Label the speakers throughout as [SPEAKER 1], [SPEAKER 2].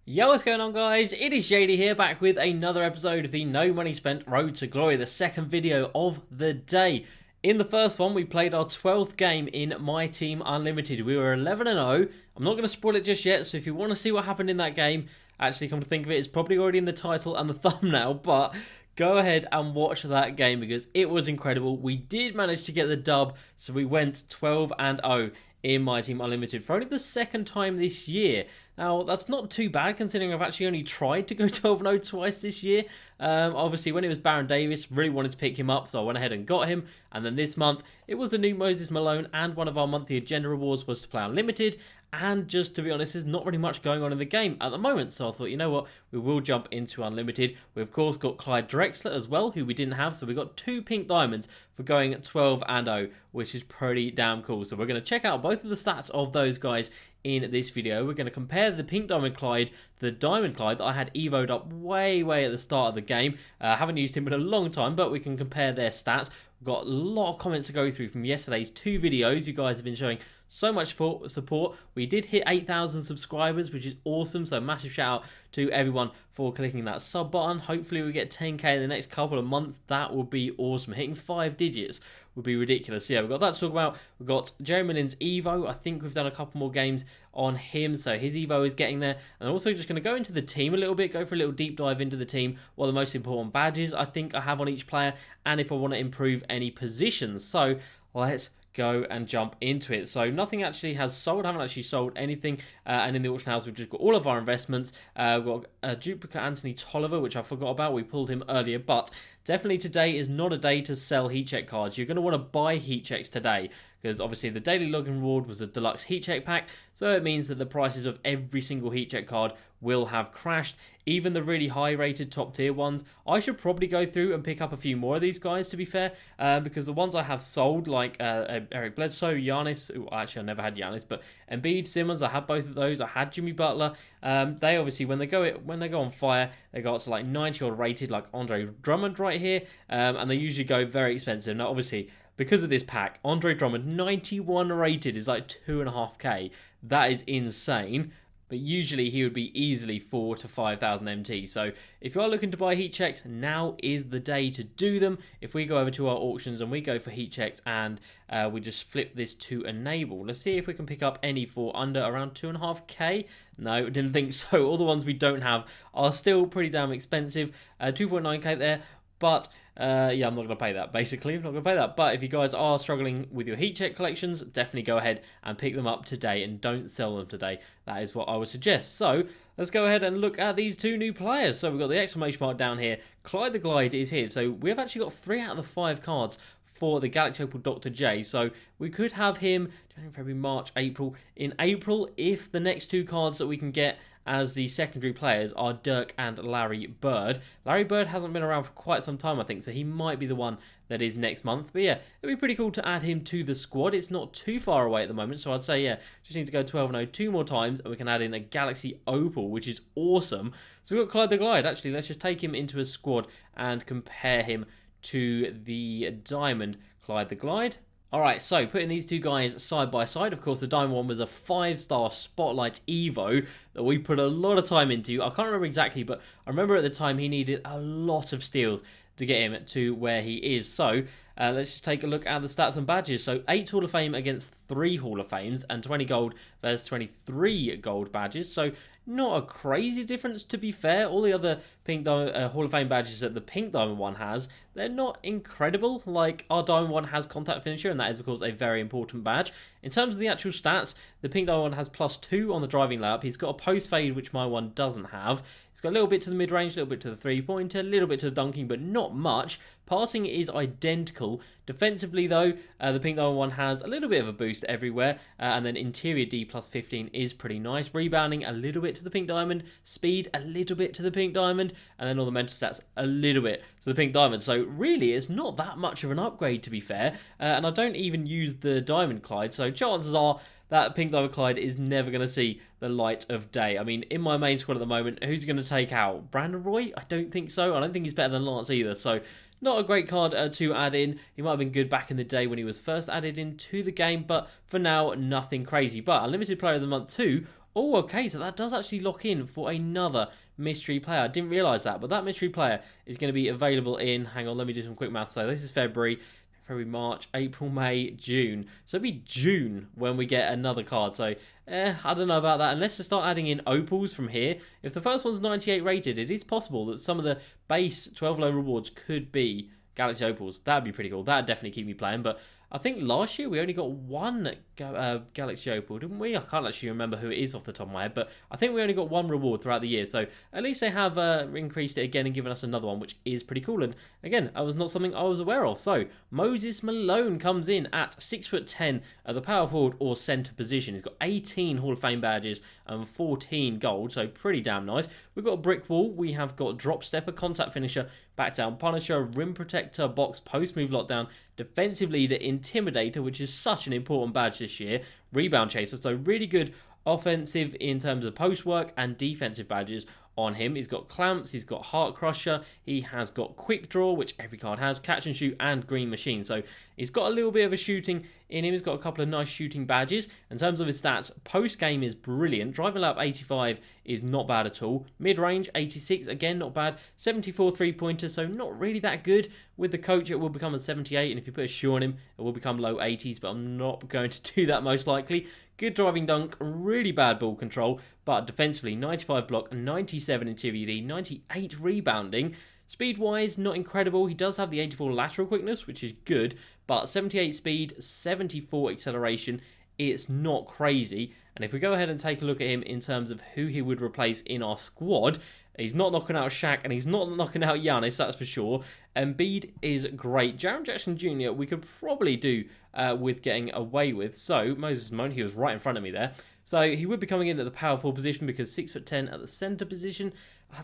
[SPEAKER 1] Yo, what's going on, guys? It is JD here, back with another episode of the No Money Spent Road to Glory, the second video of the day. In the first one, we played our 12th game in My Team Unlimited. We were 11-0. I'm not going to spoil it just yet, so if you want to see what happened in that game, actually come to think of it, it's probably already in the title and the thumbnail, but go ahead and watch that game because it was incredible. We did manage to get the dub, so we went 12-0 in My Team Unlimited for only the second time this year. Now, that's not too bad considering I've actually only tried to go 12-0 twice this year. Obviously, when it was Baron Davis, really wanted to pick him up, so I went ahead and got him. And then this month, it was the new Moses Malone, and one of our monthly agenda rewards was to play Unlimited. And just to be honest, there's not really much going on in the game at the moment, so I thought, you know what, we will jump into Unlimited. We of course got Clyde Drexler as well, who we didn't have, so we got 2 pink diamonds for going 12-0, which is pretty damn cool. So we're going to check out both of the stats of those guys in this video. We're going to compare the pink diamond Clyde to the diamond Clyde that I had evoed up way at the start of the game. Haven't used him in a long time, but we can compare their stats. We've got a lot of comments to go through from yesterday's 2 videos. You guys have been showing so much support. We did hit 8,000 subscribers, which is awesome, so massive shout out to everyone for clicking that sub button. Hopefully we get 10k in the next couple of months. That would be awesome. Hitting 5 digits would be ridiculous. Yeah, we've got that to talk about. We've got JAREN's Evo. I think we've done a couple more games on him, so his Evo is getting there. And I'm also just going to go into the team a little bit, go for a little deep dive into the team, what the most important badges I think I have on each player, and if I want to improve any positions. So let's go and jump into it. So nothing actually has sold. I haven't actually sold anything. And in the auction house, we've just got all of our investments. We've got a duplicate Anthony Tolliver, which I forgot about. We pulled him earlier, but definitely today is not a day to sell heat check cards. You're going to want to buy heat checks today because obviously the daily login reward was a deluxe heat check pack. So it means that the prices of every single heat check card will have crashed. Even the really high rated top tier ones. I should probably go through and pick up a few more of these guys, to be fair, because the ones I have sold, like Eric Bledsoe, Giannis, actually I never had Giannis, but Embiid, Simmons, I had both of those. I had Jimmy Butler. They obviously, when they go on fire, they go up to like 90 odd rated, like Andre Drummond right here, and they usually go very expensive. Now obviously, because of this pack, Andre Drummond 91 rated is like 2.5k. That is insane. But usually he would be easily 4,000 to 5,000 MT. So if you are looking to buy heat checks, now is the day to do them. If we go over to our auctions and we go for heat checks and we just flip this to enable, let's see if we can pick up any for under around 2.5k. No, didn't think so. All the ones we don't have are still pretty damn expensive. 2.9k there. But yeah, I'm not going to pay that, basically. I'm not going to pay that. But if you guys are struggling with your heat check collections, definitely go ahead and pick them up today and don't sell them today. That is what I would suggest. So let's go ahead and look at these 2 new players. So we've got the exclamation mark down here. Clyde the Glide is here. So we've actually got 3 out of the 5 cards for the Galaxy Opal Dr. J. So we could have him January, February, March, April. In April, if the next 2 cards that we can get as the secondary players are Dirk and Larry Bird. Larry Bird hasn't been around for quite some time, I think, so he might be the one that is next month. But yeah, it'd be pretty cool to add him to the squad. It's not too far away at the moment, so I'd say, yeah, just need to go 12-0 2 more times, and we can add in a Galaxy Opal, which is awesome. So we've got Clyde the Glide. Actually, let's just take him into a squad and compare him to the Diamond Clyde the Glide. Alright, so putting these 2 guys side by side, of course the Diamond one was a 5-star Spotlight Evo that we put a lot of time into. I can't remember exactly, but I remember at the time he needed a lot of steals to get him to where he is. So let's just take a look at the stats and badges. So 8 Hall of Fame against 3 Hall of Fames and 20 gold versus 23 gold badges. So not a crazy difference, to be fair. All the other pink Hall of Fame badges that the pink diamond one has, they're not incredible. Like our diamond one has contact finisher, and that is of course a very important badge. In terms of the actual stats, the pink diamond one has +2 on the driving layup. He's got a post fade, which my one doesn't have. He's got a little bit to the mid range, a little bit to the 3-pointer, a little bit to the dunking, but not much. Passing is identical. Defensively though, the pink diamond one has a little bit of a boost everywhere, and then interior D +15 is pretty nice. Rebounding a little bit to the pink diamond, speed a little bit to the pink diamond, and then all the mental stats a little bit to the pink diamond. So really it's not that much of an upgrade, to be fair, and I don't even use the diamond Clyde, so chances are that pink diamond Clyde is never going to see the light of day. I mean, in my main squad at the moment, who's going to take out? Brandon Roy? I don't think so. I don't think he's better than Lance either, so not a great card to add in. He might have been good back in the day when he was first added into the game, but for now, nothing crazy. But Unlimited Player of the Month 2 Oh, okay, so that does actually lock in for another mystery player. I didn't realise that, but that mystery player is going to be available in, hang on, let me do some quick maths. So this is February, March, April, May, June. So it'll be June when we get another card. So, I don't know about that. And let's just start adding in opals from here. If the first one's 98 rated, it is possible that some of the base 12 low rewards could be Galaxy opals. That'd be pretty cool. That'd definitely keep me playing, but I think last year we only got one Galaxy Opal, didn't we? I can't actually remember who it is off the top of my head, but I think we only got one reward throughout the year. So at least they have increased it again and given us another one, which is pretty cool. And again, that was not something I was aware of. So Moses Malone comes in at 6'10" at the power forward or centre position. He's got 18 Hall of Fame badges and 14 gold, so pretty damn nice. We've got a brick wall. We have got drop stepper, contact finisher, back down punisher, rim protector, box, post move lockdown, defensive leader, intimidator, which is such an important badge this year, rebound chaser, so really good offensive in terms of post work and defensive badges on him. He's got clamps, he's got heart crusher, he has got quick draw, which every card has, catch and shoot, and green machine. So he's got a little bit of a shooting in him. He's got a couple of nice shooting badges. In terms of his stats, post game is brilliant. Driving lap 85 is not bad at all. Mid range 86, again not bad. 74 3-pointer, so not really that good. With the coach it will become a 78, and if you put a shoe on him it will become low 80s, but I'm not going to do that most likely. Good driving dunk, really bad ball control, but defensively 95 block, 97 interior, 98 rebounding. Speed-wise, not incredible. He does have the 84 lateral quickness, which is good, but 78 speed, 74 acceleration. It's not crazy. And if we go ahead and take a look at him in terms of who he would replace in our squad, he's not knocking out Shaq and he's not knocking out Giannis, that's for sure. Embiid is great. Jaren Jackson Jr. we could probably do with getting away with. So, Moses Malone, he was right in front of me there. So, he would be coming in at the power forward position because 6'10" at the centre position.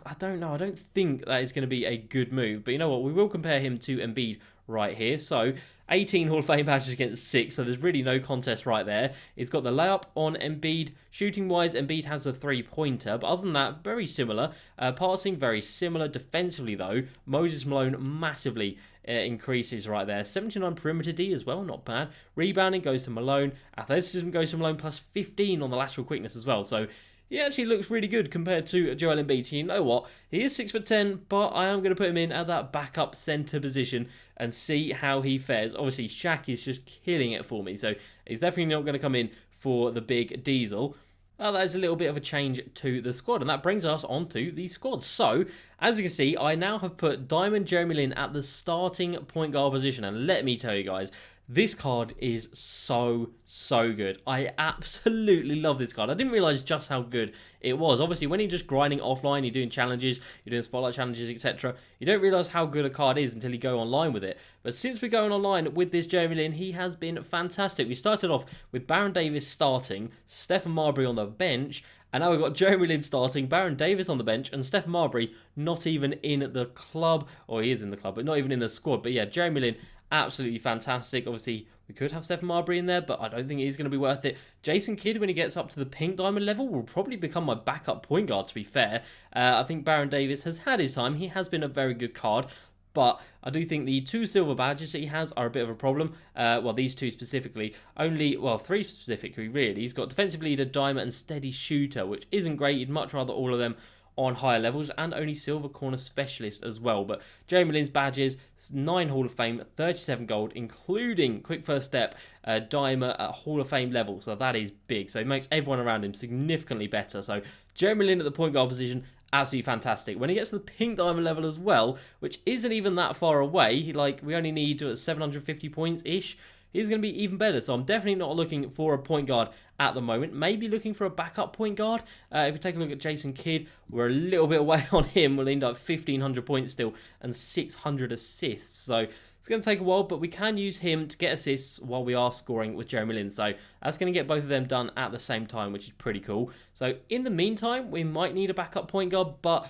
[SPEAKER 1] I don't know. I don't think that is going to be a good move. But you know what? We will compare him to Embiid right here. So, 18 Hall of Fame badges against 6, so there's really no contest right there. He's got the layup on Embiid. Shooting-wise, Embiid has a 3-pointer, but other than that, very similar. Passing, very similar. Defensively, though, Moses Malone massively increases right there. 79 perimeter D as well, not bad. Rebounding goes to Malone. Athleticism goes to Malone, plus 15 on the lateral quickness as well, so he actually looks really good compared to Joel Embiid. You know what? He is 6'10", but I am going to put him in at that backup centre position and see how he fares. Obviously, Shaq is just killing it for me, so he's definitely not going to come in for the big diesel. That is a little bit of a change to the squad, and that brings us on to the squad. So, as you can see, I now have put Diamond Jeremy Lin at the starting point guard position, and let me tell you guys, this card is so good. I absolutely love this card. I didn't realise just how good it was. Obviously, when you're just grinding offline, you're doing challenges, you're doing spotlight challenges, etc., you don't realise how good a card is until you go online with it. But since we're going online with this Jeremy Lin, he has been fantastic. We started off with Baron Davis starting, Stephen Marbury on the bench, and now we've got Jeremy Lin starting, Baron Davis on the bench, and Stephen Marbury not even in the club, or he is in the club, but not even in the squad. But yeah, Jeremy Lin, absolutely fantastic. Obviously, we could have Stephen Marbury in there, but I don't think he's going to be worth it. Jason Kidd, when he gets up to the pink diamond level, will probably become my backup point guard, to be fair. I think Baron Davis has had his time. He has been a very good card, but I do think the 2 silver badges that he has are a bit of a problem. Well, these 2 specifically. 3 specifically, really. He's got defensive leader, diamond, and steady shooter, which isn't great. You'd much rather all of them on higher levels, and only silver corner specialist as well. But Jeremy Lin's badges, 9 Hall of Fame, 37 gold, including quick first step, dimer at Hall of Fame level, so that is big. So it makes everyone around him significantly better. So Jeremy Lin at the point guard position, absolutely fantastic. When he gets to the pink diamond level as well, which isn't even that far away, we only need 750 points-ish, he's going to be even better. So I'm definitely not looking for a point guard at the moment. Maybe looking for a backup point guard. If we take a look at Jason Kidd, we're a little bit away on him. We'll end up 1,500 points still and 600 assists. So it's going to take a while, but we can use him to get assists while we are scoring with Jeremy Lin. So that's going to get both of them done at the same time, which is pretty cool. So in the meantime, we might need a backup point guard, but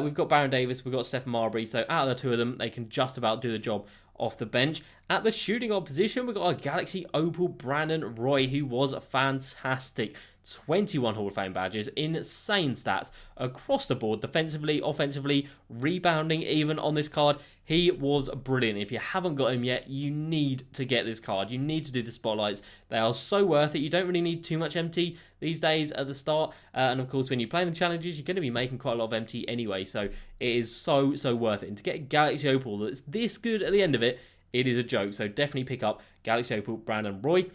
[SPEAKER 1] we've got Baron Davis, we've got Stephen Marbury. So out of the 2 of them, they can just about do the job off the bench. At the shooting guard position, we've got our Galaxy Opal Brandon Roy, who was fantastic. 21 Hall of Fame badges, insane stats across the board, defensively, offensively, rebounding even on this card. He was brilliant. If you haven't got him yet, you need to get this card. You need to do the spotlights. They are so worth it. You don't really need too much MT these days at the start. And of course, when you play the challenges, you're going to be making quite a lot of MT anyway. So it is so worth it. And to get a Galaxy Opal that's this good at the end of it, it is a joke. So definitely pick up Galaxy Opal Brandon Roy.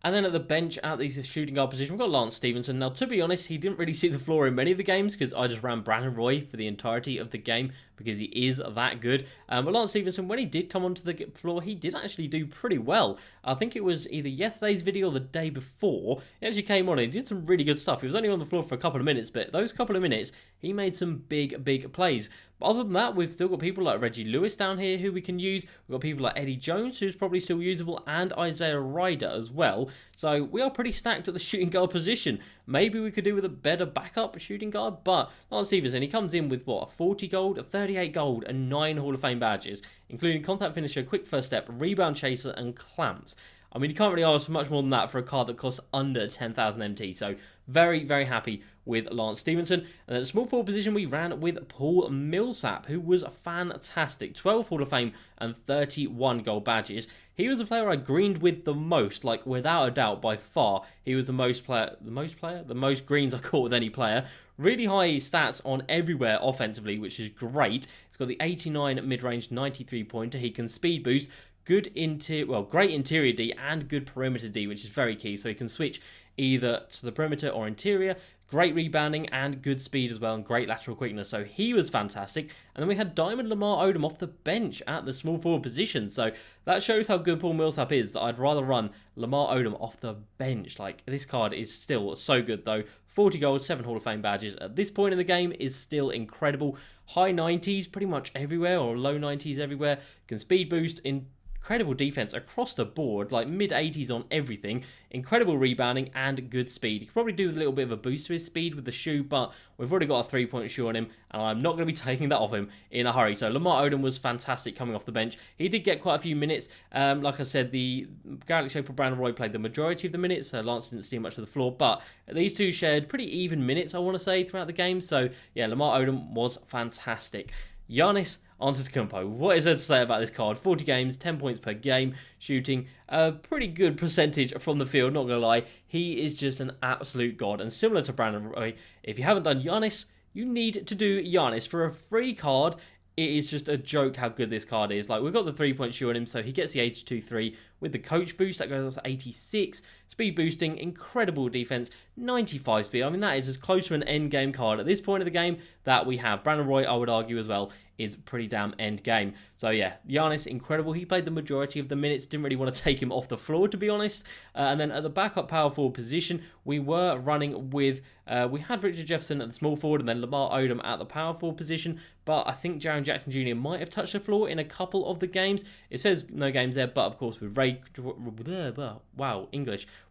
[SPEAKER 1] And then at the bench, at the shooting guard position, we've got Lance Stephenson. Now, to be honest, he didn't really see the floor in many of the games because I just ran Brandon Roy for the entirety of the game because he is that good. But Lance Stephenson, when he did come onto the floor, he did actually do pretty well. I think it was either yesterday's video or the day before. He actually came on and he did some really good stuff. He was only on the floor for a couple of minutes, but those couple of minutes, he made some big plays. But other than that, we've still got people like Reggie Lewis down here who we can use. We've got people like Eddie Jones, who's probably still usable, and Isaiah Ryder as well. So we are pretty stacked at the shooting guard position. Maybe we could do with a better backup shooting guard, but Lance Stephenson, he comes in with, what, 40 gold, 38 gold, and 9 Hall of Fame badges, including contact finisher, quick first step, rebound chaser, and clamps. I mean, you can't really ask for much more than that for a card that costs under 10,000 MT, so very happy with Lance Stephenson. And at the small forward position, we ran with Paul Millsap, who was fantastic. 12 Hall of Fame and 31 gold badges. He was the player I greened with the most, like without a doubt, by far. He was the most greens I caught with any player. Really high stats on everywhere offensively, which is great. He's got the 89 mid-range, 93 pointer. He can speed boost. Great interior D and good perimeter D, which is very key. So he can switch either to the perimeter or interior. Great rebounding and good speed as well, and great lateral quickness. So he was fantastic. And then we had Diamond Lamar Odom off the bench at the small forward position. So that shows how good Paul Millsap is, that I'd rather run Lamar Odom off the bench. Like, this card is still so good though. 40 gold, 7 Hall of Fame badges at this point in the game is still incredible. High 90s pretty much everywhere, or low 90s everywhere. Can speed boost, incredible defense across the board, like mid-80s on everything, incredible rebounding and good speed. He could probably do a little bit of a boost to his speed with the shoe, but we've already got a 3-point shoe on him, and I'm not going to be taking that off him in a hurry. So Lamar Odom was fantastic coming off the bench. He did get quite a few minutes. Like I said, the Galaxy Opal Brandon Roy played the majority of the minutes, so Lance didn't see much of the floor, but these two shared pretty even minutes, I want to say, throughout the game. So yeah, Lamar Odom was fantastic. Giannis Antetokounmpo, what is there to say about this card? 40 games, 10 points per game, shooting a pretty good percentage from the field, not going to lie. He is just an absolute god. And similar to Brandon Roy, if you haven't done Giannis, you need to do Giannis. For a free card, it is just a joke how good this card is. Like, we've got the 3-point shoe on him, so he gets the 82-3 with the coach boost. That goes up to 86. Speed boosting, incredible defense, 95 speed. I mean, that is as close to an end game card at this point of the game that we have. Brandon Roy, I would argue as well, is pretty damn end game. So yeah, Giannis, incredible. He played the majority of the minutes. Didn't really want to take him off the floor, to be honest. And then at the backup power forward position, we were running with, we had Richard Jefferson at the small forward and then Lamar Odom at the power forward position. But I think JAREN Jackson Jr. might have touched the floor in a couple of the games. It says no games there, but of course with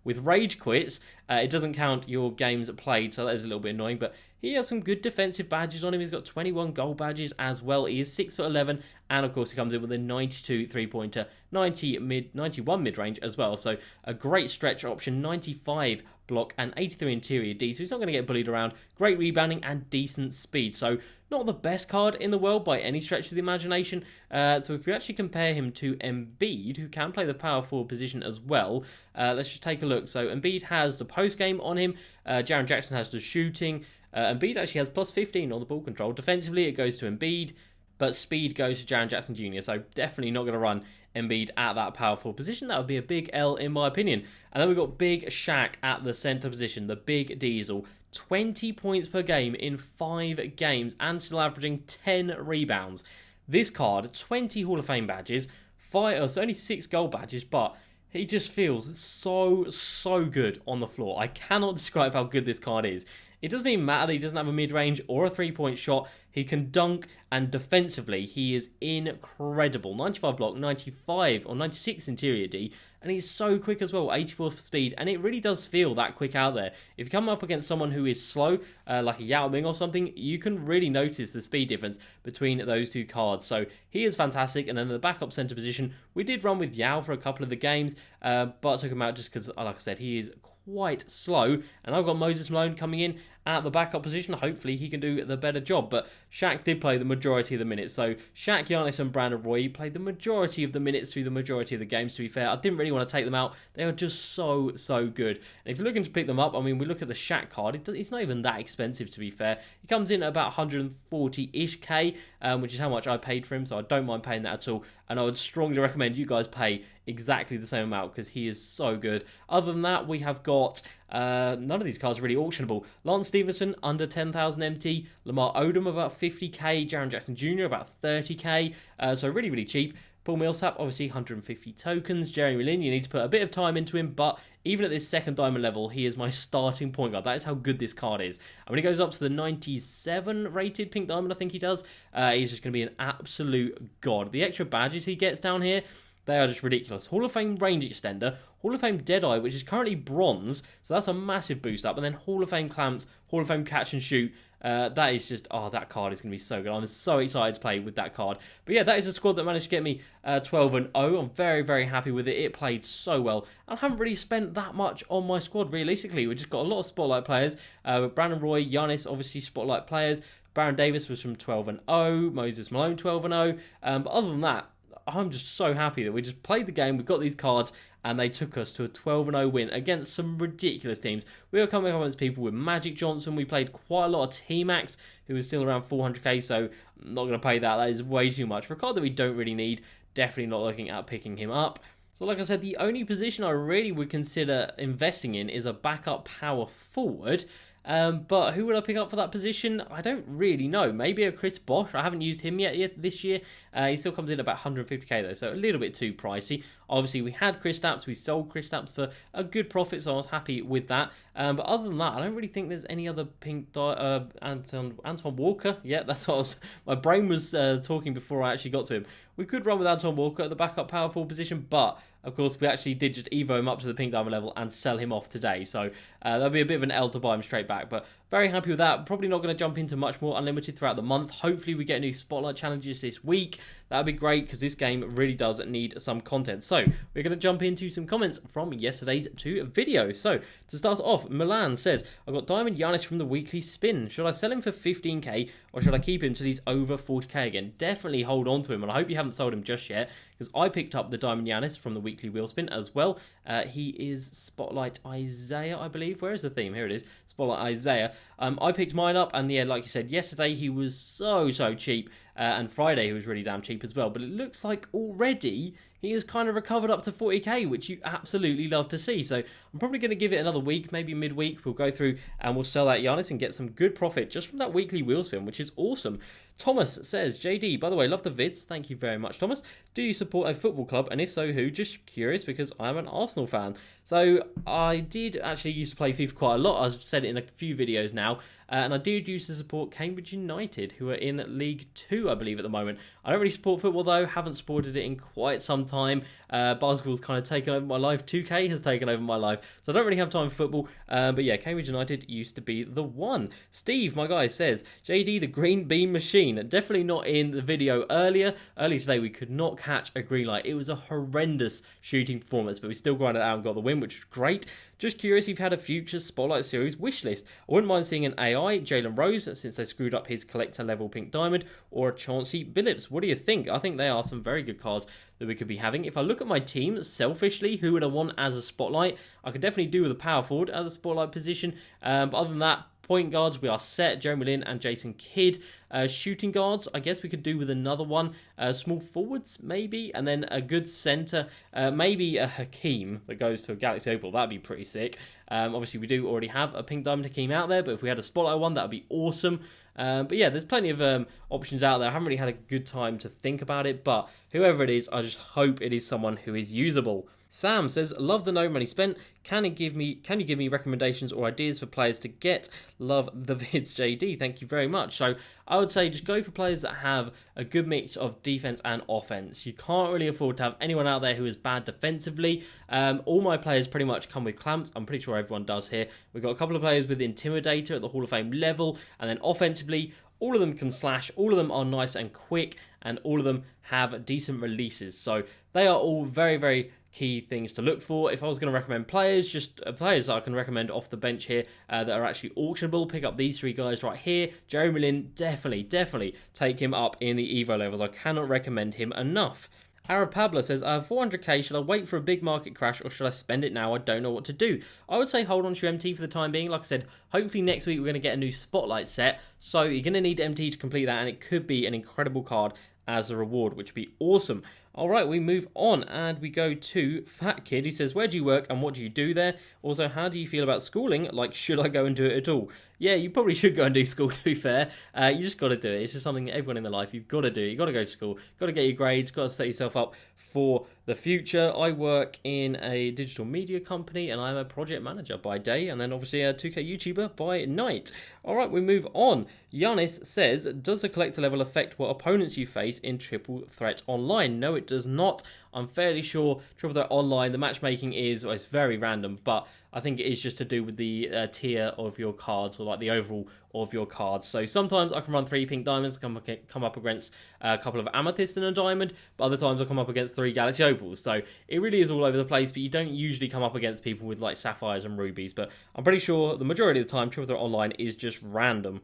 [SPEAKER 1] with rage quits, it doesn't count your games played, so that is a little bit annoying. But he has some good defensive badges on him. He's got 21 gold badges as well. He is 6'11", and of course he comes in with a 92 3-pointer, 91 mid-range as well. So a great stretch option, 95 block and 83 interior D, so he's not going to get bullied around. Great rebounding and decent speed. So not the best card in the world by any stretch of the imagination. So if we actually compare him to Embiid, who can play the power forward position as well, let's just take a look. So Embiid has the post game on him. JAREN Jackson has the shooting. Embiid actually has plus 15 on the ball control. Defensively, it goes to Embiid, but speed goes to JAREN Jackson Jr. So definitely not going to run Embiid at that power forward position. That would be a big L in my opinion. And then we've got Big Shaq at the center position, the Big Diesel. 20 points per game in 5 games and still averaging 10 rebounds. This card, 20 Hall of Fame badges, it's only 6 gold badges, but he just feels so good on the floor. I cannot describe how good this card is. It doesn't even matter that he doesn't have a mid-range or a 3-point shot. He can dunk, and defensively, he is incredible. 95 block, 95 or 96 interior D, and he's so quick as well, 84 for speed, and it really does feel that quick out there. If you come up against someone who is slow, like a Yao Ming or something, you can really notice the speed difference between those two cards. So he is fantastic, and then the backup center position, we did run with Yao for a couple of the games, but took him out just because, like I said, he is quite slow. And I've got Moses Malone coming in at the backup position. Hopefully he can do the better job. But Shaq did play the majority of the minutes. So Shaq, Giannis and Brandon Roy played the majority of the minutes through the majority of the games, to be fair. I didn't really want to take them out. They are just so good. And if you're looking to pick them up, I mean, we look at the Shaq card. It's not even that expensive, to be fair. He comes in at about 140-ish K, which is how much I paid for him. So I don't mind paying that at all. And I would strongly recommend you guys pay exactly the same amount because he is so good. Other than that, we have got none of these cards are really auctionable. Lance Stevenson under 10,000 MT, Lamar Odom about 50k, Jaren Jackson Jr. about 30k, so really cheap. Paul Millsap, obviously 150 tokens. Jeremy Lin, you need to put a bit of time into him, but even at this second diamond level, he is my starting point guard. That is how good this card is. And when he goes up to the 97 rated pink diamond, I think he does, he's just going to be an absolute god. The extra badges he gets down here, they are just ridiculous. Hall of Fame range extender, Hall of Fame Deadeye, which is currently bronze, so that's a massive boost up. And then Hall of Fame clamps, Hall of Fame catch and shoot. That is just, that card is going to be so good. I'm so excited to play with that card. But yeah, that is a squad that managed to get me 12-0. I'm very happy with it. It played so well. I haven't really spent that much on my squad, realistically. We just got a lot of spotlight players. Brandon Roy, Giannis, obviously spotlight players. Baron Davis was from 12-0. Moses Malone, 12-0. But other than that, I'm just so happy that we just played the game, we got these cards, and they took us to a 12-0 win against some ridiculous teams. We were coming up against people with Magic Johnson. We played quite a lot of T-Max, who was still around 400k, so I'm not going to pay that. That is way too much. For a card that we don't really need, definitely not looking at picking him up. So like I said, the only position I really would consider investing in is a backup power forward. But who would I pick up for that position? I don't really know. Maybe a Chris Bosh. I haven't used him yet this year. He still comes in about 150k though, so a little bit too pricey. Obviously, we had Chris Stapps. We sold Chris Stapps for a good profit, so I was happy with that. But other than that, I don't really think there's any other pink Anton Walker. Yeah, that's what my brain was talking before I actually got to him. We could run with Anton Walker at the backup power forward position, but of course, we actually did just evo him up to the pink diamond level and sell him off today. So that'll be a bit of an L to buy him straight back. But very happy with that. Probably not going to jump into much more unlimited throughout the month. Hopefully, we get new spotlight challenges this week. That'd be great because this game really does need some content. So we're going to jump into some comments from yesterday's 2 videos. So to start off, Milan says, I got Diamond Giannis from the weekly spin. Should I sell him for 15k or should I keep him till he's over 40k again? Definitely hold on to him, and I hope you haven't sold him just yet because I picked up the Diamond Giannis from the weekly wheel spin as well. He is Spotlight Isaiah, I believe. Where is the theme? Here it is. Spotlight Isaiah. I picked mine up, and yeah, like you said, yesterday he was so cheap, and Friday he was really damn cheap as well. But it looks like already he has kind of recovered up to 40k, which you absolutely love to see. So I'm probably going to give it another week, maybe midweek. We'll go through and we'll sell that Giannis and get some good profit just from that weekly wheel spin, which is awesome. Thomas says, JD, by the way, love the vids. Thank you very much, Thomas. Do you support a football club? And if so, who? Just curious because I'm an Arsenal fan. So I did actually used to play FIFA quite a lot. I've said it in a few videos now. And I did used to support Cambridge United, who are in League 2, I believe, at the moment. I don't really support football, though. Haven't supported it in quite some time. Basketball's kind of taken over my life. 2K has taken over my life. So I don't really have time for football. But yeah, Cambridge United used to be the one. Steve, my guy, says, JD, the green beam machine. Definitely not in the video earlier. Earlier today, we could not catch a green light. It was a horrendous shooting performance, but we still grinded it out and got the win, which was great. Just curious if you've had a future Spotlight Series wish list. I wouldn't mind seeing an AI, Jalen Rose, since they screwed up his collector level pink diamond, or a Chauncey Billups. What do you think? I think they are some very good cards that we could be having. If I look at my team, selfishly, who would I want as a Spotlight? I could definitely do with a power forward at the Spotlight position. But other than that, point guards, we are set. Jeremy Lin and Jason Kidd. Shooting guards, I guess we could do with another one. Small forwards, maybe. And then a good centre. Maybe a Hakeem that goes to a Galaxy Opal. That'd be pretty sick. Obviously, we do already have a pink diamond Hakeem out there. But if we had a Spotlight one, that would be awesome. But yeah, there's plenty of options out there. I haven't really had a good time to think about it. But whoever it is, I just hope it is someone who is usable. Sam says, love the No Money Spent. Can you give me recommendations or ideas for players to get? Love the vids, JD. Thank you very much. So I would say just go for players that have a good mix of defense and offense. You can't really afford to have anyone out there who is bad defensively. All my players pretty much come with clamps. I'm pretty sure everyone does here. We've got a couple of players with Intimidator at the Hall of Fame level. And then offensively, all of them can slash, all of them are nice and quick, and all of them have decent releases. So they are all very key things to look for. If I was going to recommend players, just players I can recommend off the bench here that are actually auctionable, pick up these 3 guys right here. JAREN, definitely take him up in the Evo levels. I cannot recommend him enough. Arab Pablo says, I have 400k, should I wait for a big market crash or should I spend it now? I don't know what to do. I would say hold on to your MT for the time being. Like I said, hopefully next week we're going to get a new Spotlight set, so you're going to need MT to complete that, and it could be an incredible card as a reward, which would be awesome. Alright, we move on and we go to Fat Kid, who says, where do you work and what do you do there? Also, how do you feel about schooling? Like, should I go and do it at all? Yeah, you probably should go and do school, to be fair. You just got to do it. It's just something that everyone in their life, you've got to do. You've got to go to school, got to get your grades, got to set yourself up for the future. I work in a digital media company and I'm a project manager by day and then obviously a 2K YouTuber by night. Alright, we move on. Giannis says, does the collector level affect what opponents you face in Triple Threat Online? No, it does not. I'm fairly sure Triple Threat Online, the matchmaking is, well, it's very random, but I think it is just to do with the tier of your cards, or like the overall of your cards. So sometimes I can run 3 pink diamonds, come up against a couple of amethysts and a diamond, but other times I come up against 3 galaxy opals. So it really is all over the place, but you don't usually come up against people with like sapphires and rubies. But I'm pretty sure the majority of the time Triple Threat Online is just random.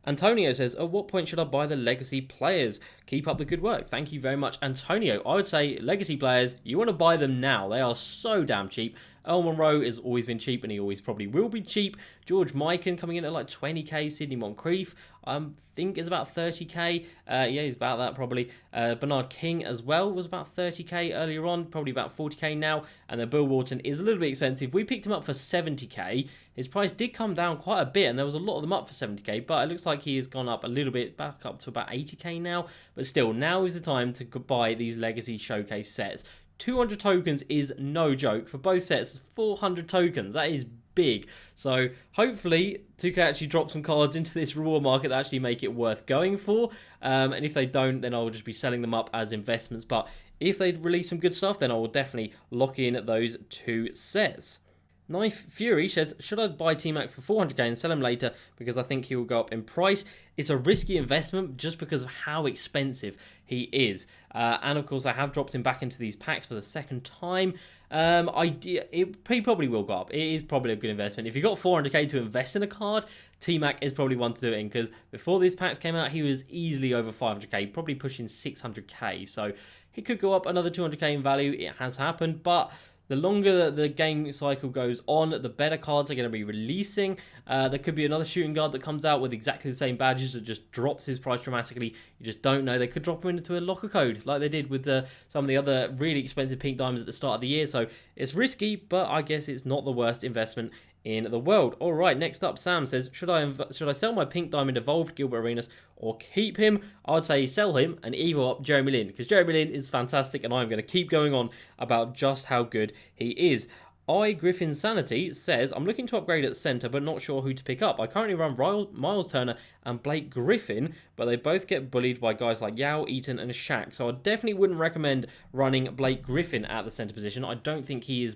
[SPEAKER 1] Antonio says, at what point should I buy the legacy players? Keep up the good work. Thank you very much, Antonio. I would say legacy players, you want to buy them now. They are so damn cheap. Earl Monroe has always been cheap and he always probably will be cheap. George Mikan coming in at like 20k. Sidney Moncrief, I think is about 30k. Yeah, he's about that probably. Bernard King as well was about 30k earlier on, probably about 40k now. And then Bill Walton is a little bit expensive. We picked him up for 70k. His price did come down quite a bit and there was a lot of them up for 70k, but it looks like he has gone up a little bit, back up to about 80k now. But still, now is the time to buy these legacy showcase sets. 200 tokens is no joke. For both sets, 400 tokens. That is big. So hopefully 2K actually drop some cards into this reward market that actually make it worth going for. And if they don't, then I'll just be selling them up as investments. But if they release some good stuff, then I will definitely lock in those 2 sets. Knife Fury says, should I buy T-Mac for 400k and sell him later because I think he will go up in price? It's a risky investment just because of how expensive he is. And of course, I have dropped him back into these packs for the second time. He probably will go up. It is probably a good investment. If you've got 400k to invest in a card, T-Mac is probably one to do it in, because before these packs came out, he was easily over 500k, probably pushing 600k. So he could go up another 200k in value. It has happened, but the longer the game cycle goes on, the better cards are going to be releasing. There could be another shooting guard that comes out with exactly the same badges that just drops his price dramatically. You just don't know. They could drop him into a locker code like they did with some of the other really expensive pink diamonds at the start of the year. So it's risky, but I guess it's not the worst investment in the world. All right, next up, Sam says, should I sell my pink diamond evolved Gilbert Arenas or keep him? I would say sell him and evo up Jeremy Lin, because Jeremy Lin is fantastic and I'm going to keep going on about just how good he is. Griffin Sanity says, I'm looking to upgrade at centre but not sure who to pick up. I currently run Miles Turner and Blake Griffin, but they both get bullied by guys like Yao, Eaton and Shaq. So I definitely wouldn't recommend running Blake Griffin at the centre position. I don't think he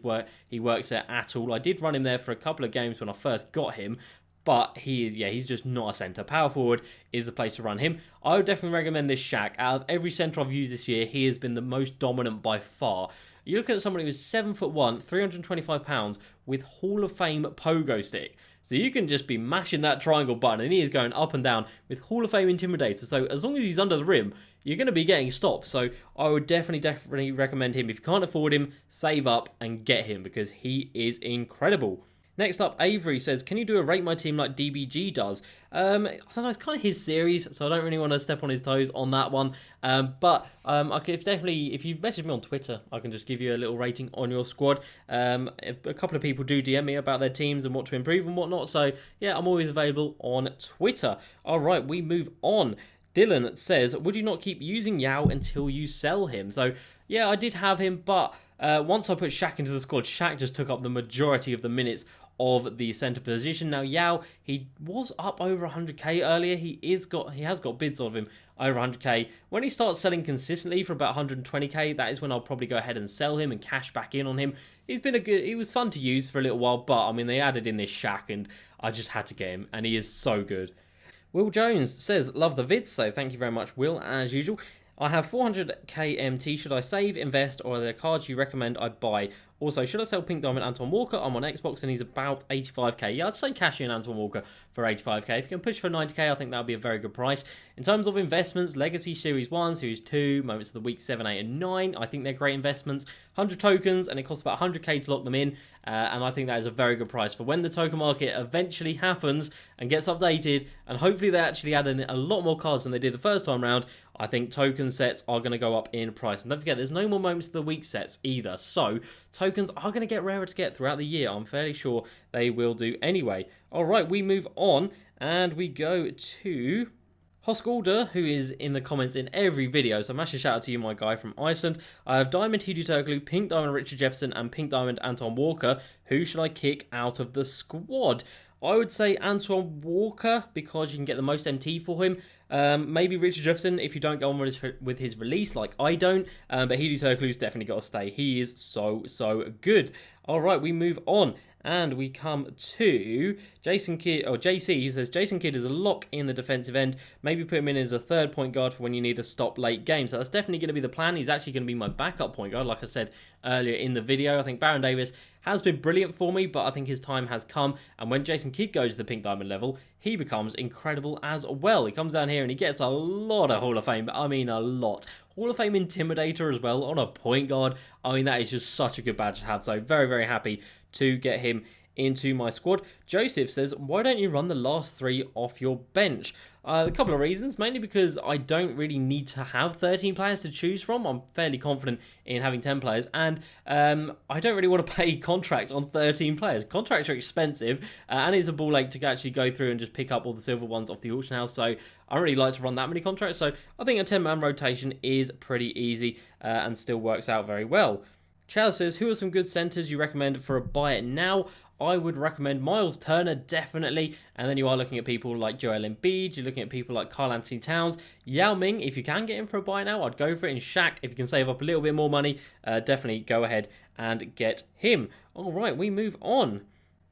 [SPEAKER 1] works there at all. I did run him there for a couple of games when I first got him, but he's just not a centre. Power forward is the place to run him. I would definitely recommend this Shaq. Out of every centre I've used this year, he has been the most dominant by far. You look at somebody who's 7'1", 325 pounds with Hall of Fame pogo stick. So you can just be mashing that triangle button and he is going up and down with Hall of Fame Intimidator. So as long as he's under the rim, you're going to be getting stops. So I would definitely recommend him. If you can't afford him, save up and get him because he is incredible. Next up, Avery says, can you do a Rate My Team like DBG does? I don't know, it's kind of his series, so I don't really want to step on his toes on that one. But I could definitely, if you message me on Twitter, I can just give you a little rating on your squad. A couple of people do DM me about their teams and what to improve and whatnot. So yeah, I'm always available on Twitter. All right, we move on. Dylan says, would you not keep using Yao until you sell him? So yeah, I did have him, but once I put Shaq into the squad, Shaq just took up the majority of the minutes of the centre position. Now Yao, he was up over 100k earlier. He has got bids of him over 100k. When he starts selling consistently for about 120k, that is when I'll probably go ahead and sell him and cash back in on him. He was fun to use for a little while, but I mean they added in this Shaq and I just had to get him, and he is so good. Will Jones says, love the vids, so thank you very much, Will, as usual. I have 400k MT. Should I save, invest, or are there cards you recommend I buy? Also, should I sell Pink Diamond Anton Walker? I'm on Xbox and he's about 85k. Yeah, I'd say cash in Anton Walker for 85k. If you can push for 90k, I think that would be a very good price. In terms of investments, Legacy Series 1, Series 2, Moments of the Week 7, 8, and 9. I think they're great investments. 100 tokens, and it costs about 100k to lock them in. And I think that is a very good price for when the token market eventually happens and gets updated. And hopefully they actually add in a lot more cards than they did the first time round. I think token sets are going to go up in price. And don't forget, there's no more Moments of the Week sets either. So tokens are going to get rarer to get throughout the year. I'm fairly sure they will do anyway. All right, we move on and we go to Hoskalder, who is in the comments in every video. So massive shout out to you, my guy from Iceland. I have Diamond Hidu Turkoglu, Pink Diamond Richard Jefferson, and Pink Diamond Anton Walker. Who should I kick out of the squad? I would say Antoine Walker because you can get the most MT for him. Maybe Richard Jefferson if you don't go on with his release like I don't. But Hidu Turkoglu's definitely got to stay. He is so good. All right, we move on. And we come to Jason Kidd, or JC, who says, Jason Kidd is a lock in the defensive end. Maybe put him in as a third point guard for when you need a stop late game. So that's definitely going to be the plan. He's actually going to be my backup point guard, like I said earlier in the video. I think Baron Davis has been brilliant for me, but I think his time has come. And when Jason Kidd goes to the Pink Diamond level, he becomes incredible as well. He comes down here and he gets a lot of Hall of Fame. I mean, a lot. Hall of Fame Intimidator as well on a point guard. I mean, that is just such a good badge to have. So very happy to get him into my squad. Joseph says, why don't you run the last 3 off your bench? A couple of reasons, mainly because I don't really need to have 13 players to choose from. I'm fairly confident in having 10 players, and I don't really want to pay contracts on 13 players. Contracts are expensive, and it's a ball ache to actually go through and just pick up all the silver ones off the auction house, so I don't really like to run that many contracts, so I think a 10-man rotation is pretty easy and still works out very well. Chaz says, who are some good centres you recommend for a buy it now? I would recommend Miles Turner, definitely. And then you are looking at people like Joel Embiid. You're looking at people like Karl Anthony Towns. Yao Ming, if you can get him for a buy now, I'd go for it. In Shaq, if you can save up a little bit more money, definitely go ahead and get him. All right, we move on.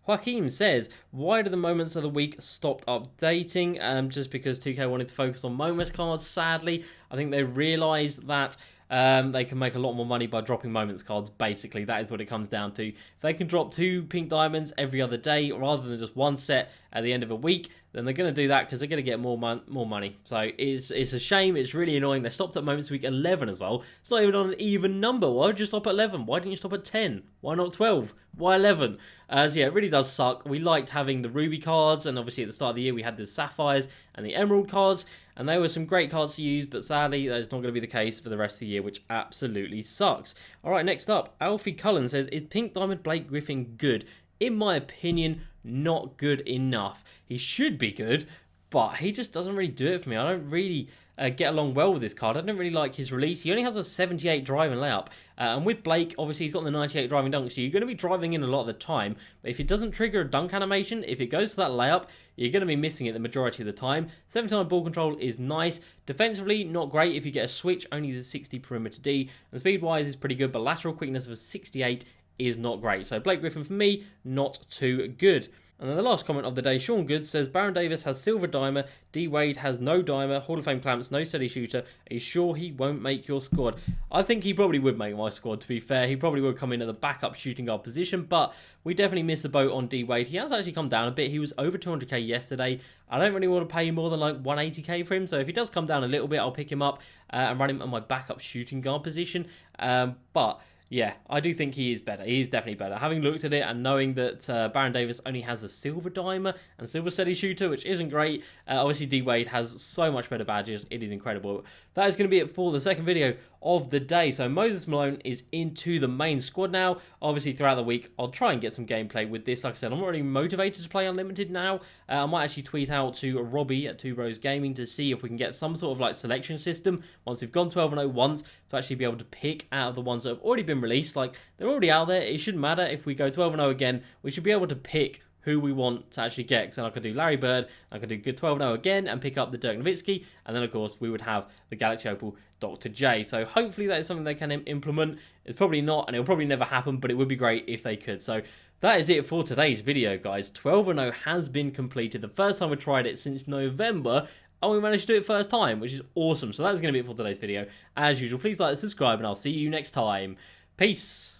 [SPEAKER 1] Joaquim says, why do the Moments of the Week stop updating? Just because 2K wanted to focus on Moments cards, sadly. I think they realised that they can make a lot more money by dropping Moments cards, basically. That is what it comes down to. If they can drop 2 Pink Diamonds every other day, rather than just 1 set at the end of a week, then they're going to do that because they're going to get more money. So it's a shame. It's really annoying. They stopped at Moments Week 11 as well. It's not even on an even number. Why would you stop at 11? Why didn't you stop at 10? Why not 12? Why 11? So yeah, it really does suck. We liked having the Ruby cards, and obviously at the start of the year we had the Sapphires and the Emerald cards, and they were some great cards to use, but sadly that is not going to be the case for the rest of the year, which absolutely sucks. Alright, next up, Alfie Cullen says, is Pink Diamond Blake Griffin good? In my opinion, not good enough. He should be good, but he just doesn't really do it for me. I don't really get along well with this card. I don't really like his release. He only has a 78 driving layup. And with Blake, obviously, he's got the 98 driving dunk, so you're going to be driving in a lot of the time. But if it doesn't trigger a dunk animation, if it goes to that layup, you're going to be missing it the majority of the time. 79 ball control is nice. Defensively, not great if you get a switch, only the 60 perimeter D. And speed-wise is pretty good, but lateral quickness of a 68 is not great. So Blake Griffin, for me, not too good. And then the last comment of the day, Sean Goods says, Baron Davis has silver dimer, D Wade has no dimer, Hall of Fame clamps, no steady shooter. Are you sure he won't make your squad? I think he probably would make my squad, to be fair. He probably would come in at the backup shooting guard position, but we definitely missed the boat on D Wade. He has actually come down a bit. He was over 200k yesterday. I don't really want to pay more than like 180k for him, so if he does come down a little bit, I'll pick him up and run him on my backup shooting guard position. But yeah, I do think he is better. He is definitely better. Having looked at it and knowing that Baron Davis only has a silver dimer and silver steady shooter, which isn't great. Obviously, D Wade has so much better badges. It is incredible. That is going to be it for the second video of the day. So Moses Malone is into the main squad now. Obviously, throughout the week, I'll try and get some gameplay with this. Like I said, I'm not really motivated to play Unlimited now. I might actually tweet out to Robbie at 2Bros Gaming to see if we can get some sort of like selection system once we've gone 12-0 once, to actually be able to pick out of the ones that have already been released. Like, they're already out there. It shouldn't matter if we go 12-0 again. We should be able to pick who we want to actually get. Because then I could do Larry Bird, I could do good 12-0 again and pick up the Dirk Nowitzki, and then of course we would have the Galaxy Opal Dr. J. So hopefully that is something they can implement. It's probably not, and it'll probably never happen, but it would be great if they could. So that is it for today's video, guys. 12-0 has been completed. The first time we tried it since November, and we managed to do it first time, which is awesome. So that's going to be it for today's video. As usual, please like and subscribe, and I'll see you next time. Peace.